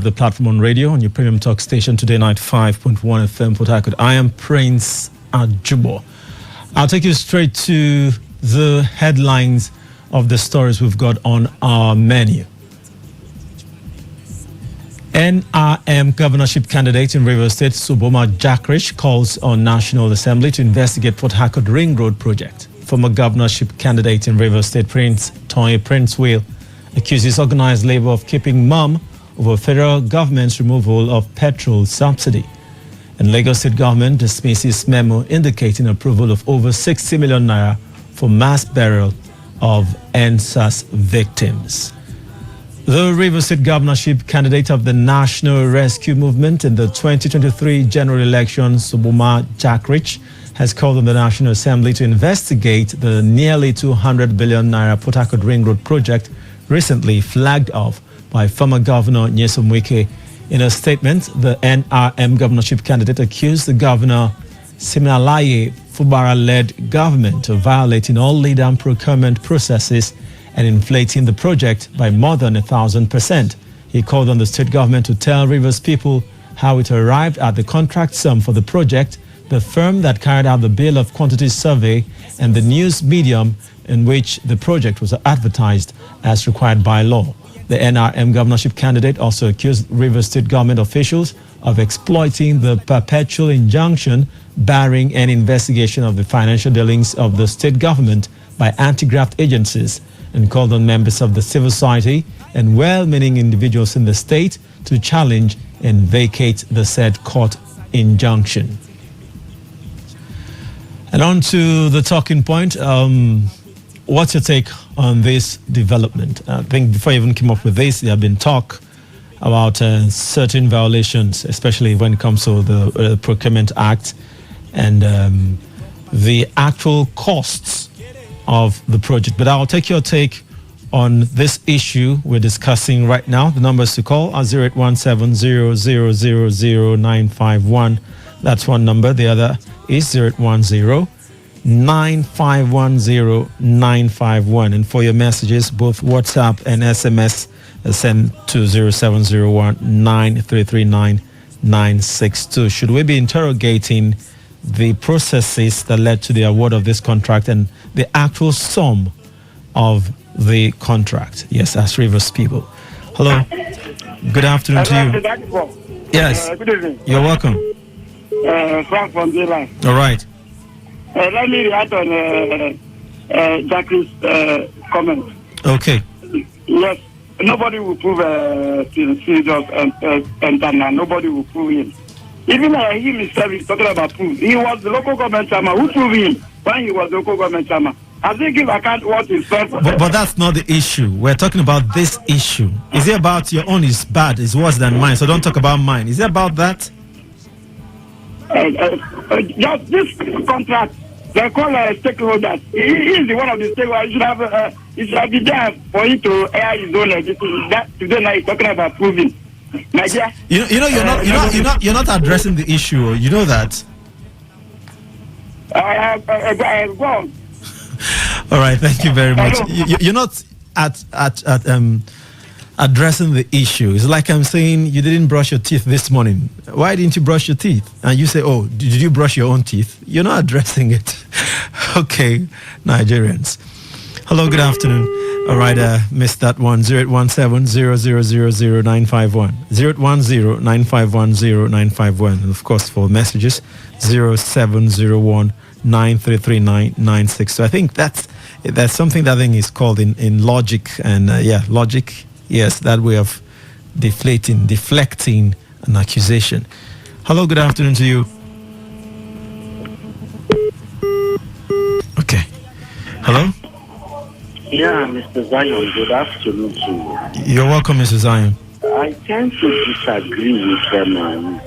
the platform on radio on your premium talk station, Today95.1 FM, Port Harcourt. I am Prince Ajubo. I'll take you straight to the headlines of the stories we've got on our menu. NRM governorship candidate in Rivers State, Suboma Jackridge, calls on National Assembly to investigate Port Harcourt Ring Road project. Former governorship candidate in Rivers State, Prince Will, accuses organized labor of keeping mum over federal government's removal of petrol subsidy. And Lagos State government dismisses memo indicating approval of over 60 million naira for mass burial of NSAS victims. The Rivers State governorship candidate of the National Rescue Movement in the 2023 general election, Suboma Jackridge, has called on the National Assembly to investigate the nearly 200 billion naira Port Harcourt Ring Road project recently flagged off by former Governor Nyesom Wike. In a statement, the NRM governorship candidate accused the Governor Siminalayi Fubara-led government of violating all lead and procurement processes and inflating the project by more than 1,000%. He called on the state government to tell Rivers people how it arrived at the contract sum for the project, the firm that carried out the bill of quantities survey, and the news medium in which the project was advertised as required by law. The NRM governorship candidate also accused Rivers State government officials of exploiting the perpetual injunction barring any investigation of the financial dealings of the state government by anti-graft agencies, and called on members of the civil society and well-meaning individuals in the state to challenge and vacate the said court injunction. And on to the talking point. What's your take on this development? I think before you even came up with this, there have been talk about certain violations, especially when it comes to the Procurement Act and the actual costs of the project. But I'll take your take on this issue we're discussing right now. The numbers to call are 0817-0000951. That's one number. The other is 0810-9510951. And for your messages, both WhatsApp and SMS, send to 0701-9339-962. Should we be interrogating the processes that led to the award of this contract and the actual sum of the contract? Yes, as Rivers people. Hello. Good afternoon to you. Yes. Good evening. You're welcome. Frank from Zealand. All right. Let me react on Jackie's comment. Okay. Yes, nobody will prove serious and nobody will prove him. Even he himself is talking about proof. He was the local government chairman. Who proved him when he was the local government chairman? Has he given account what is fair for but that's not the issue. We're talking about this issue. Is it about your own is bad, is worse than mine? So don't talk about mine. Is it about that? Just this contract, they call stakeholders. He is the one of the stakeholders. He should be there for him to air his own. That today now he's talking about proving. Nigeria. You're not addressing the issue. You know that. Go on. All right. Thank you very much. You're not addressing the issue. It's like I'm saying you didn't brush your teeth this morning. Why didn't you brush your teeth? And you say, oh, did you brush your own teeth? You're not addressing it. Okay, Nigerians. Hello, good afternoon. All right, missed that one. 0817-0000951. 0810-9510951. And of course, for messages, 0701-9339-962. So I think that's something that I think is called in logic. And logic, yes, that way of deflecting an accusation. Hello, good afternoon to you. Okay. Hello? Yeah, Mr. Zion, good afternoon to you. You're welcome, Mr. Zion. I tend to disagree with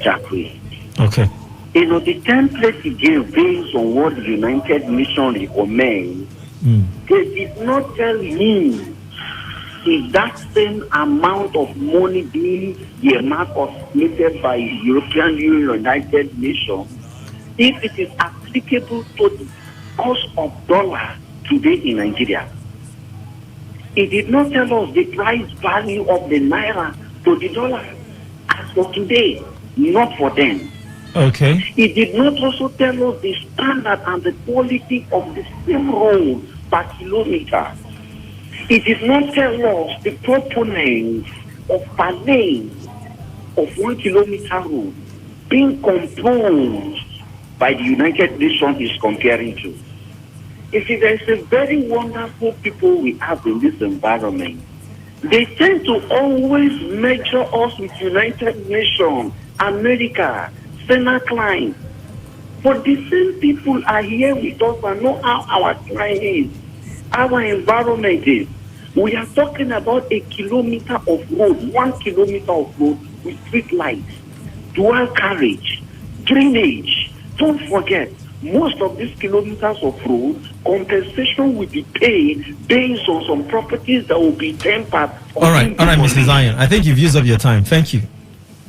Jackie. Okay. You know, the template he gave based on what the United Nations recommends, they did not tell him if that same amount of money being the amount estimated by European Union, United Nations, if it is applicable to the cost of dollar today in Nigeria. It did not tell us the price value of the naira to the dollar. as for today, not for them. Okay. He did not also tell us the standard and the quality of the same road per kilometer. He did not tell us the proponents of per lane of 1 kilometer road being composed by the United Nations is comparing to. You see, there's a very wonderful people we have in this environment. They tend to always measure us with United Nations, America, Senate Klein. But the same people are here with us and know how our climate is, our environment is. We are talking about a kilometer of road, 1 kilometer of road with street lights, dual carriage, drainage. Don't forget, most of these kilometers of road, compensation will be paid based on some properties that will be tempered. All right, Mr. Zion. I think you've used up your time. Thank you.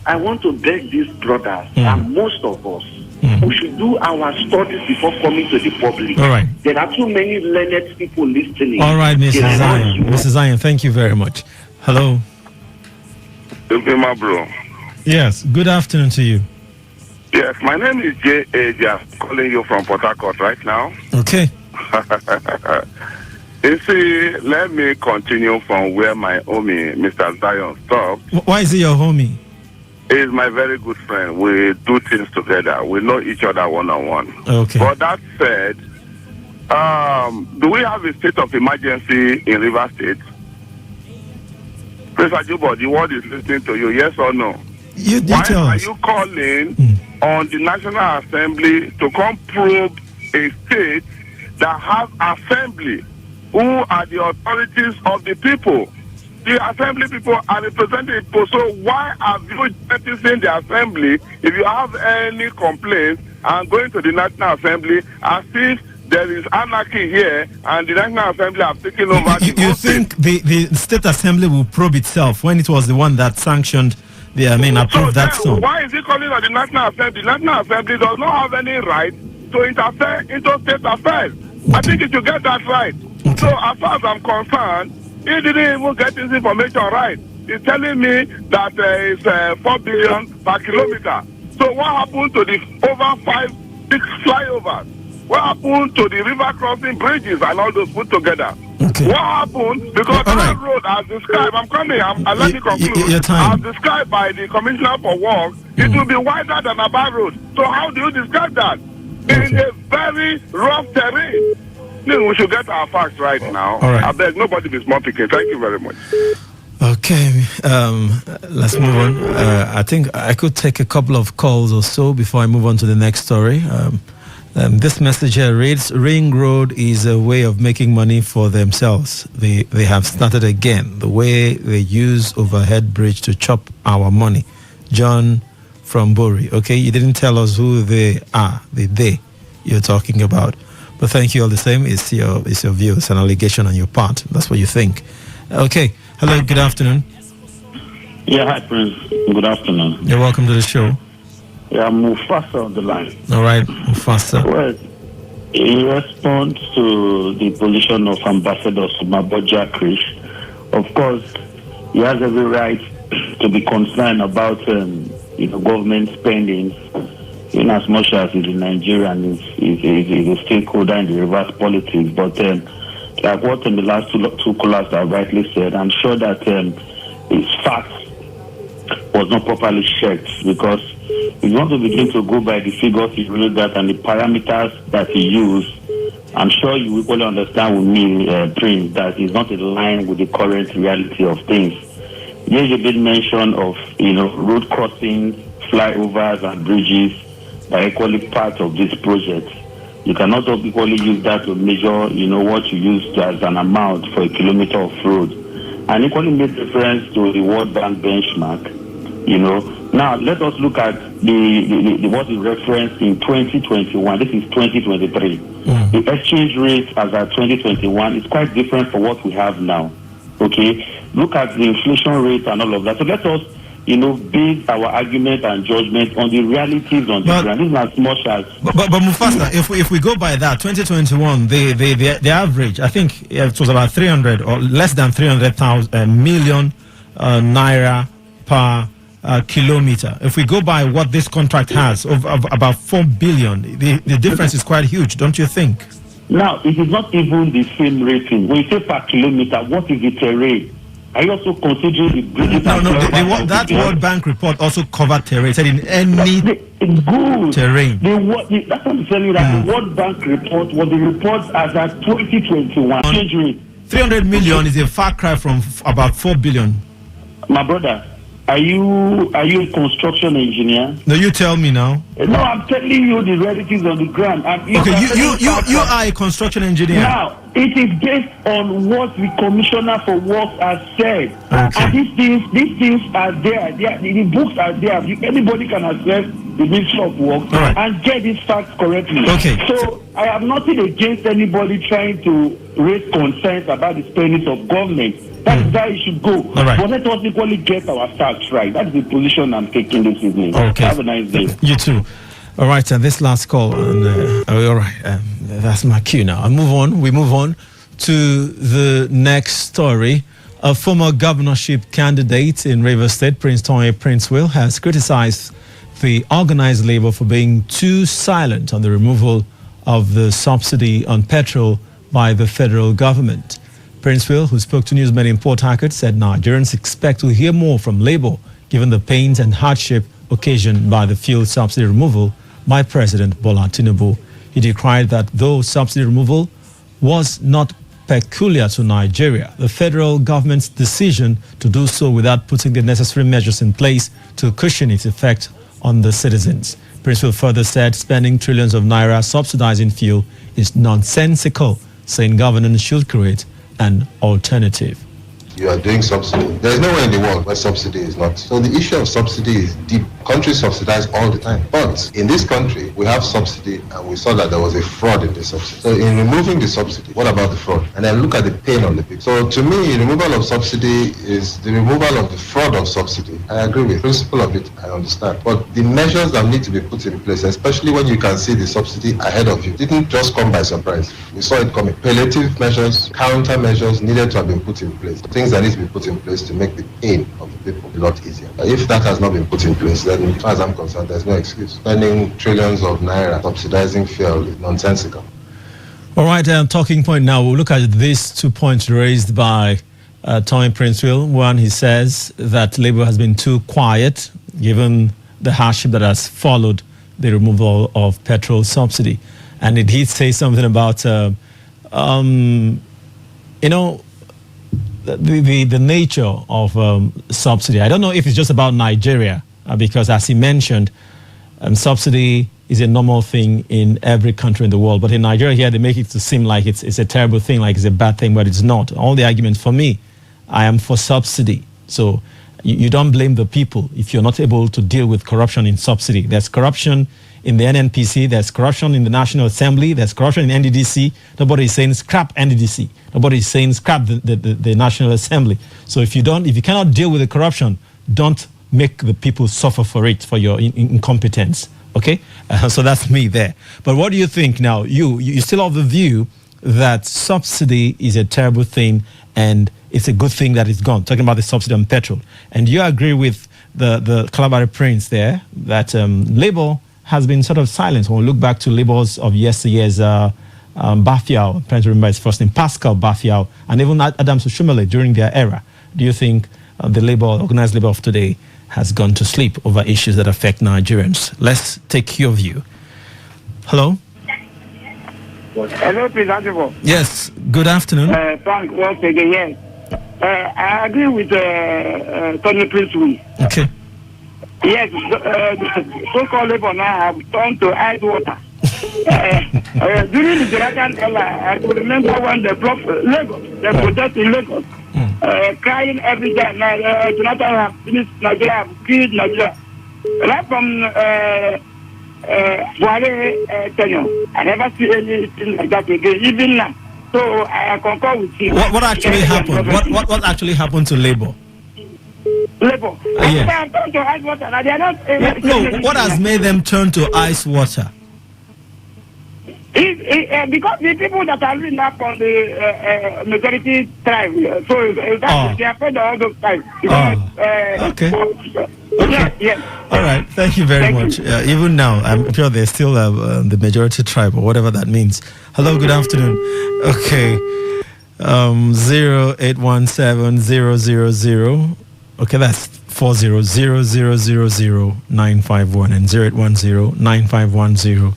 I want to beg these brothers and most of us, we should do our studies before coming to the public. All right. There are too many learned people listening. All right, Mr. Zion. Mr. Zion, thank you very much. Hello. Okay, my bro. Yes, good afternoon to you. Yes, my name is J.A. Just calling you from Port Harcourt right now. Okay. You see, let me continue from where my homie, Mr. Zion, stopped. Why is he your homie? He's my very good friend. We do things together. We know each other one-on-one. Okay. But that said, do we have a state of emergency in River State? Mr. Ajubo, the world is listening to you, yes or no? You Why tell are us. you calling on the National Assembly to come probe a state that has assembly who are the authorities of the people? The assembly people are representing people. So why have you jettisoned the assembly if you have any complaints and going to the National Assembly as if there is anarchy here and the National Assembly have taken over? You think the State Assembly will probe itself when it was the one that sanctioned approved that song? Why is he calling on the National Assembly? The National Assembly does not have any right to interfere into state affairs. Okay. I think you should get that right. Okay. So as far as I'm concerned, he didn't even get this information right. He's telling me that it's 4 billion per kilometer. So what happened to the over 5-6 flyovers? What happened to the river crossing bridges and all those put together? Okay. What happened? Because that road, as described, let me conclude. Your time. As described by the Commissioner for Works, it will be wider than a bad road. So how do you describe that? In a very rough terrain. We should get our facts right now. All right. I beg nobody be small picking. Thank you very much. Okay, let's move on. I think I could take a couple of calls or so before I move on to the next story. This message here reads, Ring Road is a way of making money for themselves. They have started again, the way they use overhead bridge to chop our money. John from Bori. Okay, you didn't tell us who they are, the they you're talking about. But thank you all the same. It's your view. It's an allegation on your part. That's what you think. Okay. Hello, good afternoon. Yeah, hi, Prince. Good afternoon. You're welcome to the show. Yeah, I'm Mufasa on the line. All right, Mufasa. Well, in response to the position of Ambassador Sumaboja Krish, of course, he has every right to be concerned about government spending, in as much as he's a Nigerian, is a stakeholder in the reverse politics. But like what in the last two callers have rightly said, I'm sure that his facts was not properly checked, because if you want to begin to go by the figures he wrote that and the parameters that he used, I'm sure you will equally understand with me, Prince, that is not in line with the current reality of things. There's a big mention of road crossings, flyovers, and bridges are equally part of this project. You cannot equally use that to measure, what you use as an amount for a kilometer of road. And equally made reference to the World Bank benchmark. Now let us look at the what is referenced in 2021. This is 2023. The exchange rate as at 2021 is quite different from what we have now. Okay, look at the inflation rate and all of that. So let us base our argument and judgment on the realities on the ground. This is as much as. But Mufasa, if we go by that, 2021, the average, I think it was about 300 or less than 300,000 million naira per kilometer. If we go by what this contract has of about 4 billion, the difference is quite huge, don't you think? Now, it is not even the same rating. When you say per kilometer, what is the terrain? Are you also considering the bridges? No, that World Bank report also covered terrain. Said in any terrain. That's what I'm telling you. That the World Bank report was the report as at 2021. 300 million is a far cry from about 4 billion. My brother, are you a construction engineer? No, you tell me now. No, I'm telling you the realities on the ground. You are a construction engineer. Now, it is based on what the Commissioner for Works has said. Okay. And these things are there. The books are there. Anybody can access the Ministry of Works and get these facts correctly. Okay. So I have nothing against anybody trying to raise concerns about the spending of government. That's where it should go. All right. But let us equally get our facts right. That's the position I'm taking this evening. Okay. Have a nice day. You too. All right, and this last call. All right, that's my cue now. We move on to the next story. A former governorship candidate in Rivers State, Prince Toye Prince-Will, has criticized the organized labor for being too silent on the removal of the subsidy on petrol by the federal government. Prince-Will, who spoke to Newsmen in Port Harcourt, said Nigerians expect to hear more from Labour given the pains and hardship occasioned by the fuel subsidy removal by President Bola Tinubu. He decried that though subsidy removal was not peculiar to Nigeria, the federal government's decision to do so without putting the necessary measures in place to cushion its effect on the citizens. Prince-Will further said spending trillions of naira subsidizing fuel is nonsensical, saying governance should create an alternative. You are doing subsidy. There is nowhere in the world where subsidy is not. So the issue of subsidy is deep. Countries subsidize all the time. But in this country, we have subsidy and we saw that there was a fraud in the subsidy. So in removing the subsidy, what about the fraud? And then look at the pain of the people. So to me, removal of subsidy is the removal of the fraud of subsidy. I agree with the principle of it, I understand. But the measures that need to be put in place, especially when you can see the subsidy ahead of you, didn't just come by surprise. We saw it coming. Palliative measures, countermeasures needed to have been put in place. Things that need to be put in place to make the pain of the people a lot easier. If that has not been put in place, then as far as I'm concerned, there's no excuse. Spending trillions of naira subsidizing fuel is nonsensical. All right, talking point now. We'll look at these 2 points raised by Toye Prince-Will. One, he says that Labour has been too quiet given the hardship that has followed the removal of petrol subsidy. And it did say something about, the nature of subsidy. I don't know if it's just about Nigeria, because as he mentioned, subsidy is a normal thing in every country in the world. But in Nigeria here, they make it to seem like it's a terrible thing, like it's a bad thing, but it's not. All the arguments for me, I am for subsidy. So you don't blame the people if you're not able to deal with corruption in subsidy. There's corruption in the NNPC, there's corruption in the National Assembly, there's corruption in NDDC. Nobody is saying scrap NDDC. Nobody is saying scrap the National Assembly. So if you cannot deal with the corruption, don't make the people suffer for it, for your incompetence. Okay? So that's me there. But what do you think now? You still have the view that subsidy is a terrible thing and it's a good thing that it's gone, talking about the subsidy on petrol. And you agree with the Calabari Prince there that Labour has been sort of silent. When we look back to Labour's of yesteryear's Bafiao, I'm trying to remember his first name, Pascal Bafiao, and even Adams Oshomole during their era. Do you think the organized Labour of today has gone to sleep over issues that affect Nigerians? Let's take your view. Hello? Hello, President. Yes, good afternoon. Thank once again, yes. I agree with Tony Prince-Will. Okay. Yes, the so-called Labour now have turned to ice water. During the Jonathan era, I could remember when they blocked Lagos, they protested in Lagos, crying every day. Jonathan have finished Nigeria, have killed Nigeria. Right from Buhari tenure, I never see anything like that again, even now. So I concur with you. What actually happened? What actually happened to Labour? Labour. Yeah. To ice water. They are not, No, what has made them turn to ice water? Because the people that are living up on the majority tribe, so they're afraid of all those tribes. Okay. Yes, yes. All right. Thank you very much. Even now, I'm sure they're still the majority tribe or whatever that means. Hello, good afternoon. Okay. 0817-000. Okay, that's 40 0000951 and 0810-9510.